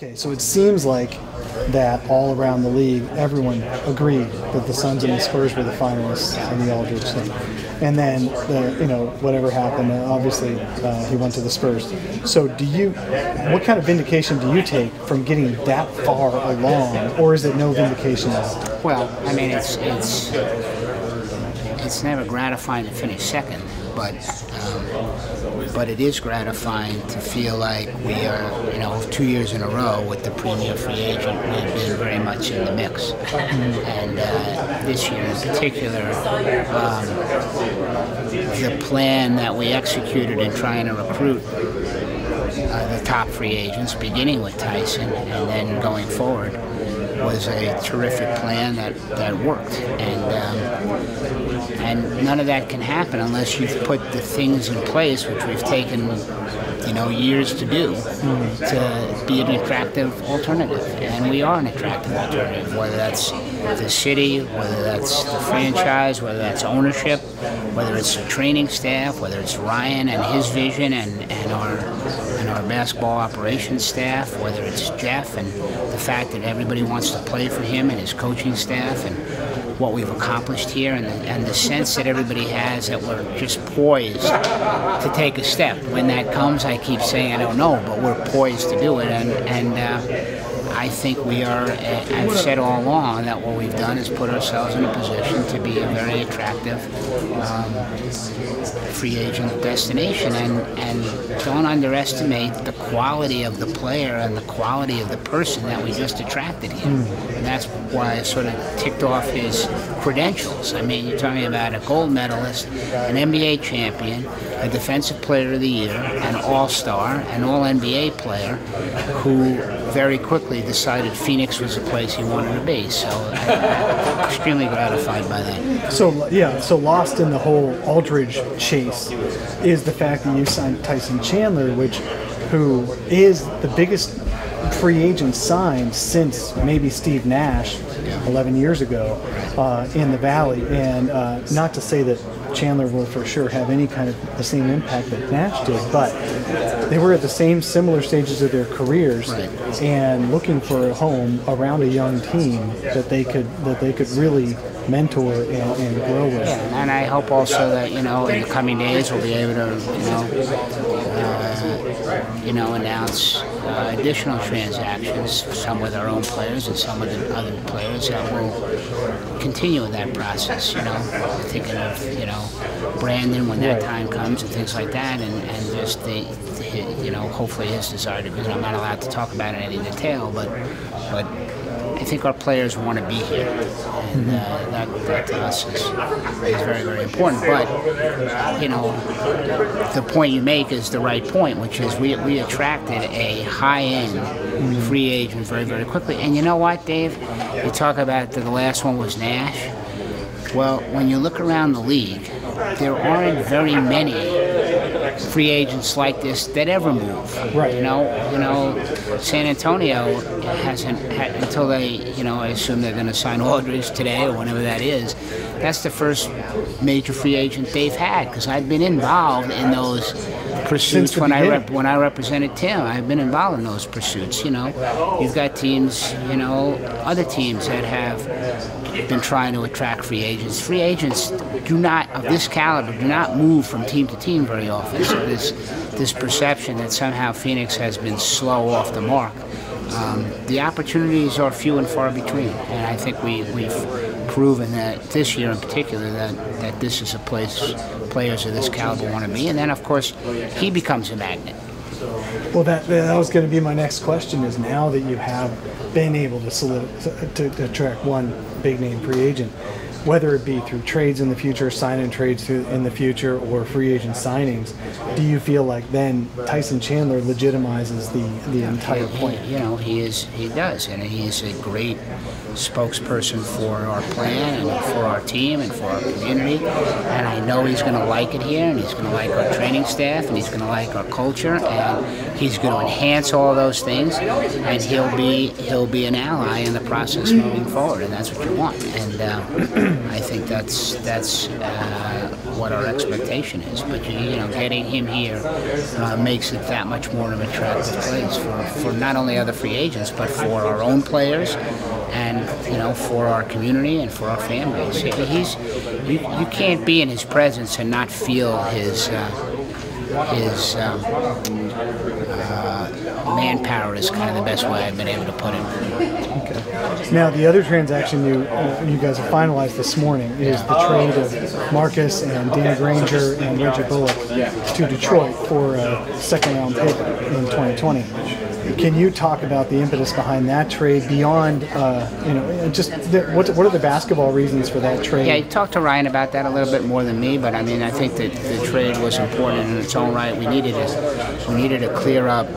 Okay, so it seems like that all around the league, everyone agreed that the Suns and the Spurs were the finalists in the Aldridge thing. And then, whatever happened, obviously he went to the Spurs. So what kind of vindication do you take from getting that far along, or is it no vindication at all? Well, I mean, it's never gratifying to finish second, but it is gratifying to feel like we are, 2 years in a row with the premier free agent. We've been very much in the mix. And this year in particular, the plan that we executed in trying to recruit the top free agents, beginning with Tyson and then going forward, was a terrific plan that worked. And none of that can happen unless you've put the things in place, which we've taken, years to do, to be an attractive alternative. And we are an attractive alternative, whether that's the city, whether that's the franchise, whether that's ownership, whether it's the training staff, whether it's Ryan and his vision and our basketball operations staff, whether it's Jeff and the fact that everybody wants to play for him and his coaching staff, and what we've accomplished here, and the sense that everybody has that we're just poised to take a step. When that comes, I keep saying I don't know, but we're poised to do it, and I think we are. I've said all along that what we've done is put ourselves in a position to be a very attractive free agent destination, and don't underestimate the quality of the player and the quality of the person that we just attracted here. And that's why I sort of ticked off his credentials. I mean, you're talking about a gold medalist, an NBA champion, a defensive player of the year, an all-star, an all-NBA player who very quickly decided Phoenix was the place he wanted to be. So I'm extremely gratified by that. So lost in the whole Aldridge chase is the fact that you signed Tyson Chandler, who is the biggest free agent signed since maybe Steve Nash 11 years ago in the Valley. And not to say that Chandler will for sure have any kind of the same impact that Nash did, but they were at the similar stages of their careers, and looking for a home around a young team that they could really mentor and grow with. Yeah, and I hope also that in the coming days we'll be able to announce additional transactions, some with our own players and some with the other players, that will continue in that process. Thinking of Brandon when that time comes and things like that, and just hopefully his desire to visit. I'm not allowed to talk about it in any detail, but I think our players want to be here, and that to us is very, very important. But the point you make is the right point, which is we attracted a high-end free agent very, very quickly. And you know what, Dave? You talk about the last one was Nash. Well, when you look around the league, there aren't very many free agents like this that ever move. Right. San Antonio hasn't until they, I assume they're going to sign Aldridge today or whenever that is. That's the first major free agent they've had, because I've been involved in those pursuits when I represented Tim. I've been involved in those pursuits. You've got teams, other teams that have been trying to attract free agents. Free agents of this caliber do not move from team to team very often. So this perception that somehow Phoenix has been slow off the mark. The opportunities are few and far between, and I think we've proven that this year in particular that this is a place players of this caliber want to be. And then of course he becomes a magnet. Well, that was going to be my next question, is now that you have been able to attract one big name free agent, whether it be through trades in the future, sign-in trades in the future, or free agent signings, do you feel like then Tyson Chandler legitimizes the entire plan? He does, and he's a great spokesperson for our plan and for our team and for our community. And I know he's going to like it here, and he's going to like our training staff, and he's going to like our culture, and he's going to enhance all those things, and he'll be an ally in the process moving forward, and that's what you want. And I think that's what our expectation is. But you know, getting him here makes it that much more of an attractive place for not only other free agents, but for our own players, and you know, for our community and for our families. You can't be in his presence and not feel his manpower is kind of the best way I've been able to put it. Okay. Now, the other transaction you guys have finalized this morning is the trade of Marcus and Dan Granger and Reggie Bullock to Detroit for a second-round pick in 2020. Can you talk about the impetus behind that trade beyond, what are the basketball reasons for that trade? Yeah, I talked to Ryan about that a little bit more than me, but I mean, I think that the trade was important in its own right. We needed to clear up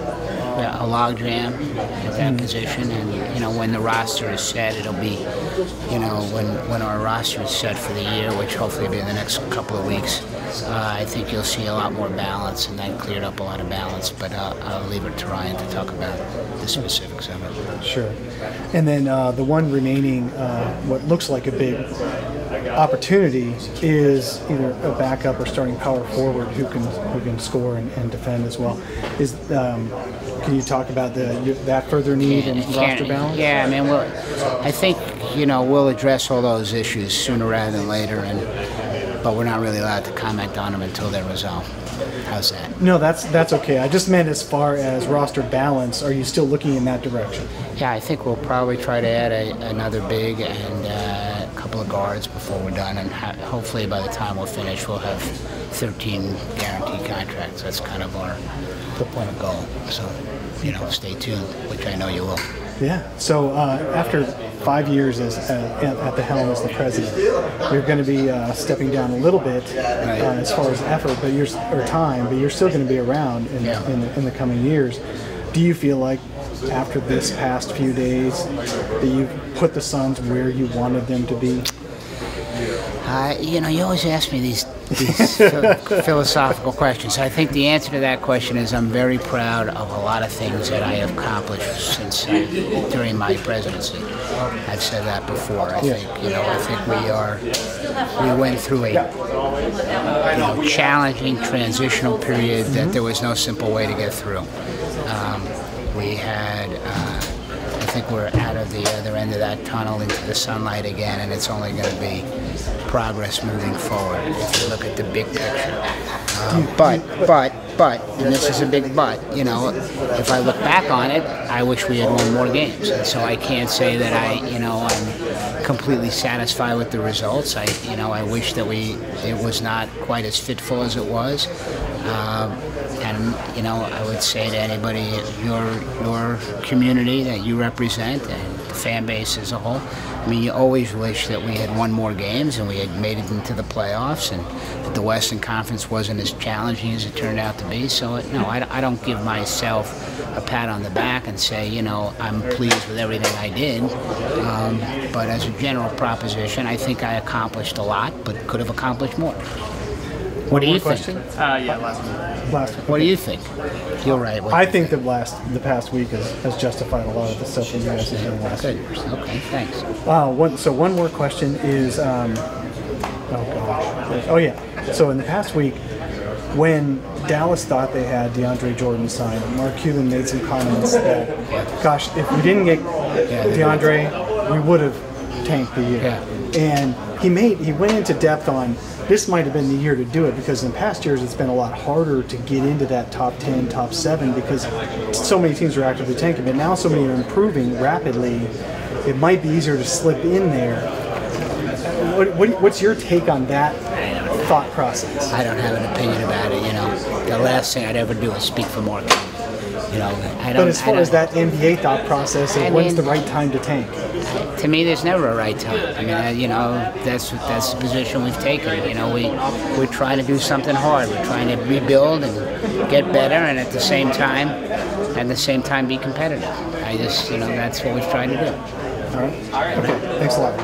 a logjam at that position, and you know, when the roster is set, it'll be, you know, when our roster is set for the year, which hopefully will be in the next couple of weeks. I think you'll see a lot more balance, and that cleared up a lot of balance. But I'll leave it to Ryan to talk about the specifics of it. Sure. And then the one remaining, what looks like a big opportunity, is either a backup or starting power forward who can score and defend as well. Can you talk about that further need and roster balance? Yeah, I mean, I think, you know, we'll address all those issues sooner rather than later, but we're not really allowed to comment on them until they're resolved. How's that? No, that's okay. I just meant as far as roster balance, are you still looking in that direction? Yeah, I think we'll probably try to add another big and a couple of guards before we're done, and hopefully by the time we're finished, we'll have 13 guaranteed contracts. That's kind of the point of goal. So, you know, stay tuned, which I know you will. Yeah. So after 5 years at the helm as the president, you're going to be stepping down a little bit as far as effort, but you're still going to be around in the coming years. Do you feel like after this past few days that you've put the Suns where you wanted them to be? You know, you always ask me these philosophical questions. I think the answer to that question is I'm very proud of a lot of things that I have accomplished since during my presidency. I've said that before. I think we went through a challenging transitional period that there was no simple way to get through. We had. I think we're out of the other end of that tunnel into the sunlight again, and it's only going to be progress moving forward if you look at the big picture. But, and this is a big but, you know, if I look back on it, I wish we had won more games. And so I can't say that I'm completely satisfied with the results. I wish that it was not quite as fitful as it was. And, you know, I would say to anybody, your community that you represent and the fan base as a whole, I mean, you always wish that we had won more games and we had made it into the playoffs, and that the Western Conference wasn't as challenging as it turned out to be. So, no, I don't give myself a pat on the back and say, you know, I'm pleased with everything I did. But as a general proposition, I think I accomplished a lot, but could have accomplished more. What do you think? Last one. What do you think? You're right. I think the past week has justified a lot of the stuff that you guys have done in the last few years. Okay, thanks. One more question is, so in the past week, when Dallas thought they had DeAndre Jordan signed, Mark Cuban made some comments that, gosh, if we didn't get DeAndre, we would have tanked the year. Yeah. And he went into depth on this might have been the year to do it, because in past years it's been a lot harder to get into that top 10, top 7 because so many teams are actively tanking. But now so many are improving rapidly, it might be easier to slip in there. What's your take on that thought process? I don't have an opinion about it. You know, the last thing I'd ever do is speak for Mark. You know, but as far as that NBA thought process of when's the right time to tank? To me, there's never a right time. I mean, you know, that's the position we've taken. You know, we're trying to do something hard. We're trying to rebuild and get better, and at the same time, be competitive. That's what we've tried to do. All right. Okay. Thanks a lot.